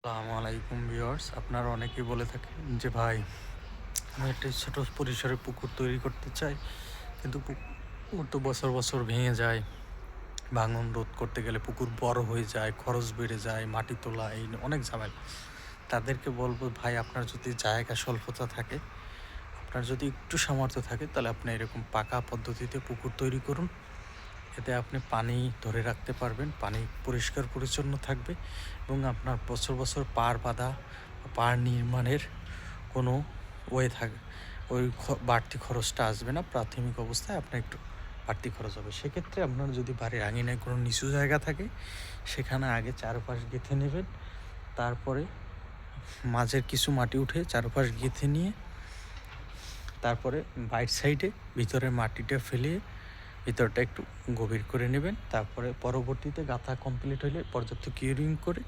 আসসালামু আলাইকুম ভিউয়ার্স, আপনারা অনেকেই বলে থাকেন যে ভাই আমি একটা ছোট পরিসরে পুকুর তৈরি করতে চাই, কিন্তু পুকুর তো বছর বছর ভেঙে যায়। ভাঙন রোধ করতে গেলে পুকুর বড় হয়ে যায়, খরচ বেড়ে যায়, মাটি তোলা এই অনেক ঝামেলা। তাদেরকে বলবো ভাই, আপনার যদি জায়গা স্বল্পতা থাকে, আপনার যদি একটু সামর্থ্য থাকে, তাহলে আপনি এরকম পাকা পদ্ধতিতে পুকুর তৈরি করুন। এতে আপনি পানি ধরে রাখতে পারবেন, পানি পরিষ্কার পরিচ্ছন্ন থাকবে এবং আপনার বছর বছর পাড় বাঁধা বা পাড় নির্মাণের কোনো থাকে ওই বাড়তি খরচটা আসবে না। প্রাথমিক অবস্থায় আপনার একটু বাড়তি খরচ হবে। সেক্ষেত্রে আপনার যদি বাড়ির আঙিনায় কোনো নিচু জায়গা থাকে, সেখানে আগে চারপাশ গেঁথে নেবেন। তারপরে মাঝের কিছু মাটি উঠে চারপাশ গেঁথে নিয়ে তারপরে বাইর সাইডে ভিতরের মাটিটা ফেলে ভিতরটা একটু গভীর করে নেবেন। তারপরে পরবর্তীতে গাঁথা কমপ্লিট হলে পর্যাপ্ত কিউরিং করে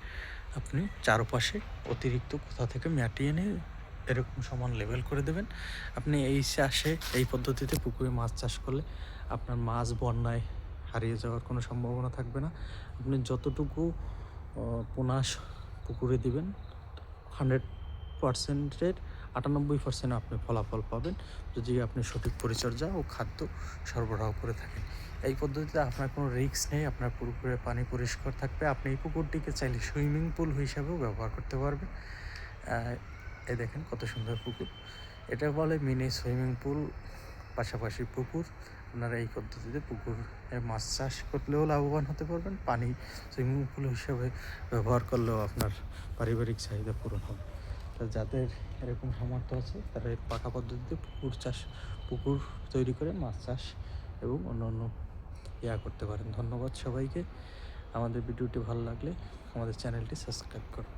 আপনি চারপাশে অতিরিক্ত কোথা থেকে মাটি এনে এরকম সমান লেভেল করে দেবেন। আপনি এই চাষে এই পদ্ধতিতে পুকুরে মাছ চাষ করলে আপনার মাছ বন্যায় হারিয়ে যাওয়ার কোনো সম্ভাবনা থাকবে না। আপনি যতটুকু পোনা পুকুরে দিবেন 100%-এর 98% আপনি ফলাফল পাবেন, যদি আপনি সঠিক পরিচর্যা ও খাদ্য সরবরাহ করে থাকেন। এই পদ্ধতিতে আপনার কোনো রিস্ক নেই, আপনার পুকুরে পানি পরিষ্কার থাকবে। আপনি এই পুকুরটিকে চাইলে সুইমিং পুল হিসাবেও ব্যবহার করতে পারবেন। এই দেখেন কত সুন্দর পুকুর, এটা বলে মিনি সুইমিং পুল পাশাপাশি পুকুর। আপনারা এই পদ্ধতিতে পুকুরে মাছ চাষ করলেও লাভবান হতে পারবেন, পানি সুইমিং পুল হিসাবে ব্যবহার করলেও আপনার পারিবারিক চাহিদা পূরণ হবে। তো যাদের এরকম সামর্থ্য আছে তারা এই পাকা পদ্ধতিতে পুকুর তৈরি করে মাছ চাষ এবং অন্যান্য করতে পারেন। ধন্যবাদ সবাইকে। আমাদের ভিডিওটি ভালো লাগলে আমাদের চ্যানেলটি সাবস্ক্রাইব করুন।